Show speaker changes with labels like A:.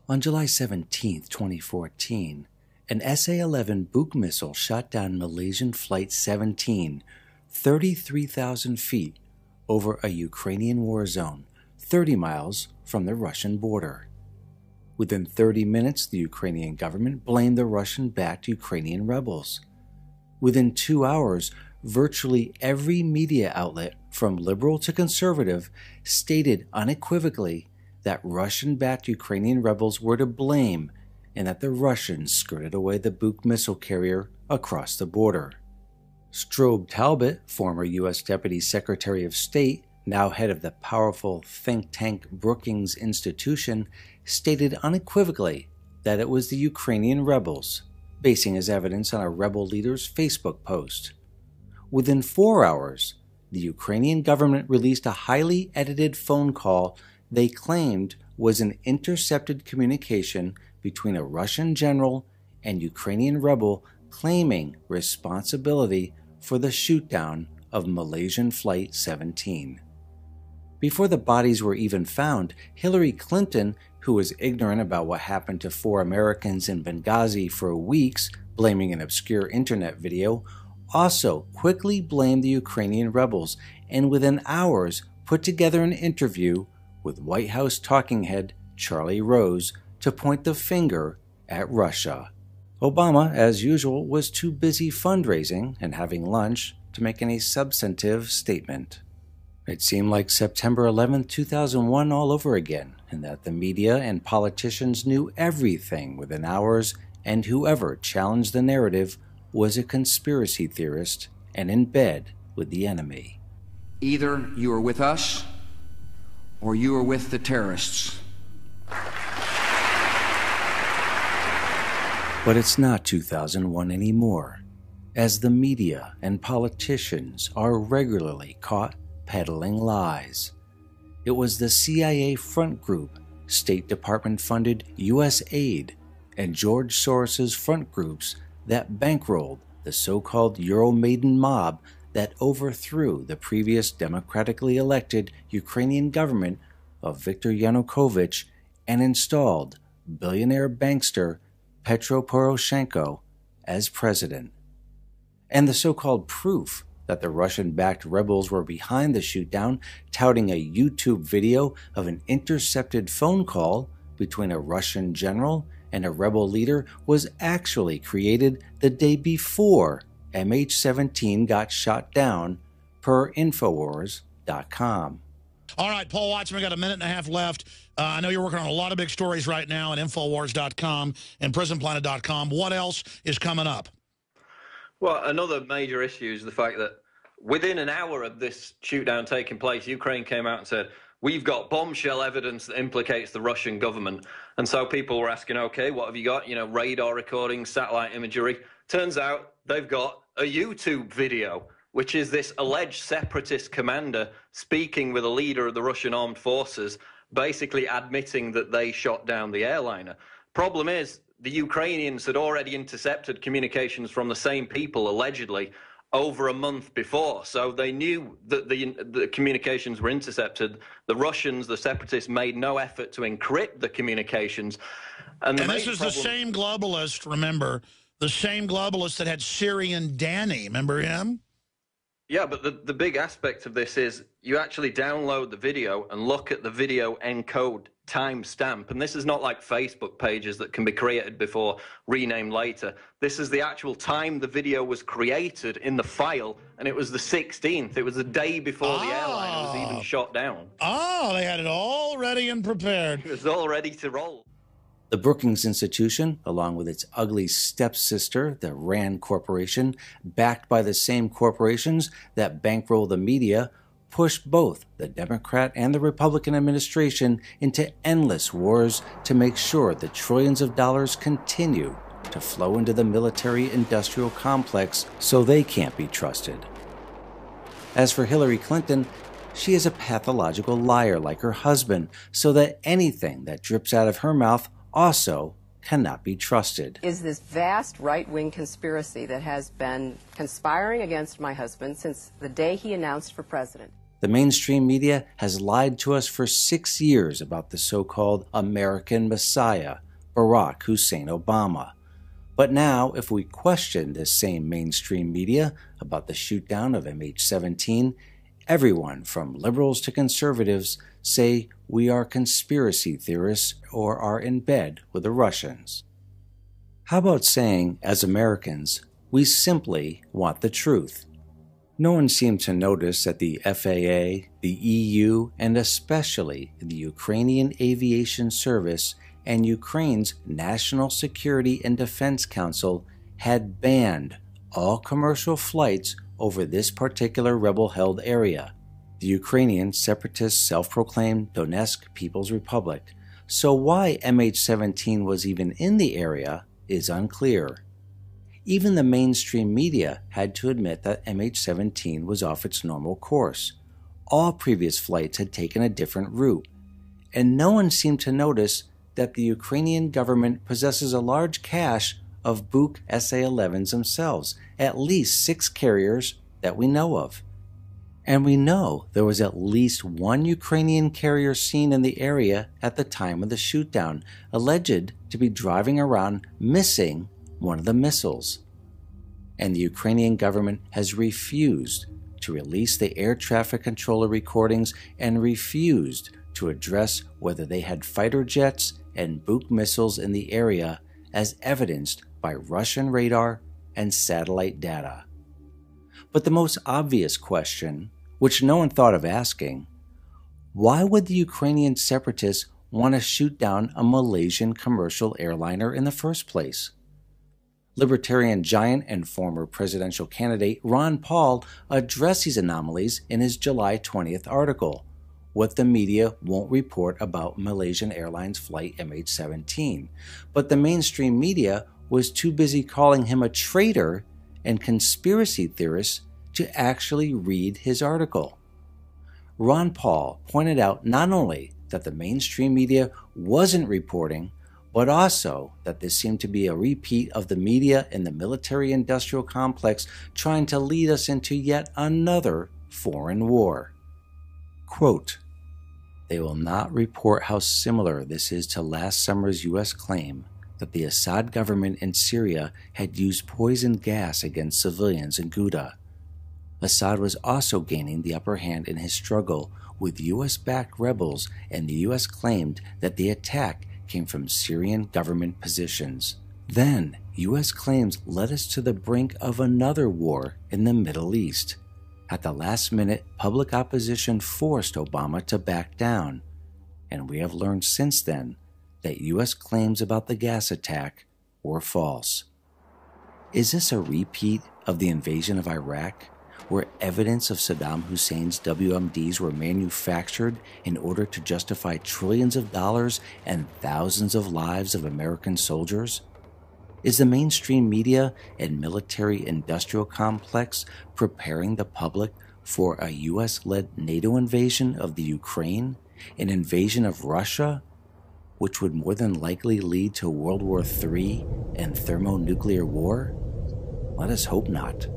A: On July 17, 2014, an SA-11 Buk missile shot down Malaysian Flight 17, 33,000 feet over a Ukrainian war zone, 30 miles from the Russian border. Within 30 minutes, the Ukrainian government blamed the Russian-backed Ukrainian rebels. Within 2 hours, virtually every media outlet, from liberal to conservative, stated unequivocally that Russian-backed Ukrainian rebels were to blame and that the Russians skirted away the Buk missile carrier across the border. Strobe Talbott, former U.S. Deputy Secretary of State, now head of the powerful think tank Brookings Institution, stated unequivocally that it was the Ukrainian rebels, basing his evidence on a rebel leader's Facebook post. Within 4 hours, the Ukrainian government released a highly edited phone call they claimed was an intercepted communication between a Russian general and Ukrainian rebel claiming responsibility for the shootdown of Malaysian Flight 17. Before the bodies were even found, Hillary Clinton, who was ignorant about what happened to 4 Americans in Benghazi for weeks, blaming an obscure internet video, also quickly blamed the Ukrainian rebels and within hours put together an interview with White House talking head Charlie Rose to point the finger at Russia. Obama, as usual, was too busy fundraising and having lunch to make any substantive statement. It seemed like September 11, 2001 all over again, and that the media and politicians knew everything within hours, and whoever challenged the narrative was a conspiracy theorist and in bed with the enemy.
B: Either you are with us or you are with the terrorists.
A: But it's not 2001 anymore, as the media and politicians are regularly caught peddling lies. It was the CIA front group, State Department-funded U.S. aid, and George Soros's front groups that bankrolled the so-called Euromaidan mob that overthrew the previous democratically elected Ukrainian government of Viktor Yanukovych and installed billionaire bankster Petro Poroshenko as president. And the so-called proof that the Russian-backed rebels were behind the shootdown, touting a YouTube video of an intercepted phone call between a Russian general and a rebel leader, was actually created the day before MH17 got shot down, per Infowars.com.
C: All right, Paul Watson, we got a minute and a half left. I know you're working on a lot of big stories right now at Infowars.com and PrisonPlanet.com. What else is coming up?
D: Well, another major issue is the fact that within an hour of this shootdown taking place, Ukraine came out and said, we've got bombshell evidence that implicates the Russian government. And so people were asking, okay, what have you got? You know, radar recordings, satellite imagery. Turns out they've got a YouTube video, which is this alleged separatist commander speaking with a leader of the Russian armed forces, basically admitting that they shot down the airliner. Problem is, the Ukrainians had already intercepted communications from the same people, allegedly, over a month before. So they knew that the communications were intercepted. The Russians, the separatists, made no effort to encrypt the communications. And
C: this is the same globalist, remember, the same globalist that had Syrian Danny, remember him?
D: Yeah, but the big aspect of this is you actually download the video and look at the video encode timestamp. And this is not like Facebook pages that can be created before, renamed later. This is the actual time the video was created in the file, and it was the 16th. It was the day before the airline was even shot down.
C: Oh, they had it all ready and prepared.
D: It was all ready to roll.
A: The Brookings Institution, along with its ugly stepsister, the RAND Corporation, backed by the same corporations that bankroll the media, pushed both the Democrat and the Republican administration into endless wars to make sure the trillions of dollars continue to flow into the military-industrial complex so they can't be trusted. As for Hillary Clinton, she is a pathological liar like her husband, so that anything that drips out of her mouth also cannot be trusted.
E: Is this vast right-wing conspiracy that has been conspiring against my husband since the day he announced for president.
A: The mainstream media has lied to us for 6 years about the so-called American Messiah, Barack Hussein Obama. But now, if we question this same mainstream media about the shootdown of MH17, everyone from liberals to conservatives say we are conspiracy theorists or are in bed with the Russians. How about saying, as Americans, we simply want the truth? No one seemed to notice that the FAA, the EU, and especially the Ukrainian Aviation Service and Ukraine's National Security and Defense Council had banned all commercial flights over this particular rebel-held area, the Ukrainian separatist self-proclaimed Donetsk People's Republic. So why MH17 was even in the area is unclear. Even the mainstream media had to admit that MH17 was off its normal course. All previous flights had taken a different route, and no one seemed to notice that the Ukrainian government possesses a large cache of Buk SA-11s themselves, at least 6 carriers that we know of. And we know there was at least one Ukrainian carrier seen in the area at the time of the shootdown, alleged to be driving around missing one of the missiles. And the Ukrainian government has refused to release the air traffic controller recordings and refused to address whether they had fighter jets and Buk missiles in the area as evidenced by Russian radar and satellite data. But the most obvious question, which no one thought of asking, why would the Ukrainian separatists want to shoot down a Malaysian commercial airliner in the first place? Libertarian giant and former presidential candidate Ron Paul addressed these anomalies in his July 20th article, What the Media Won't Report About Malaysian Airlines Flight MH17, but the mainstream media was too busy calling him a traitor and conspiracy theorist to actually read his article. Ron Paul pointed out not only that the mainstream media wasn't reporting, but also that this seemed to be a repeat of the media in the military-industrial complex trying to lead us into yet another foreign war. Quote, "They will not report how similar this is to last summer's U.S. claim that the Assad government in Syria had used poison gas against civilians in Ghouta. Assad was also gaining the upper hand in his struggle with U.S.-backed rebels, and the U.S. claimed that the attack came from Syrian government positions. Then, U.S. claims led us to the brink of another war in the Middle East. At the last minute, public opposition forced Obama to back down, and we have learned since then that U.S. claims about the gas attack were false." Is this a repeat of the invasion of Iraq, where evidence of Saddam Hussein's WMDs were manufactured in order to justify trillions of dollars and thousands of lives of American soldiers? Is the mainstream media and military-industrial complex preparing the public for a U.S.-led NATO invasion of the Ukraine, an invasion of Russia, which would more than likely lead to World War III and thermonuclear war? Let us hope not.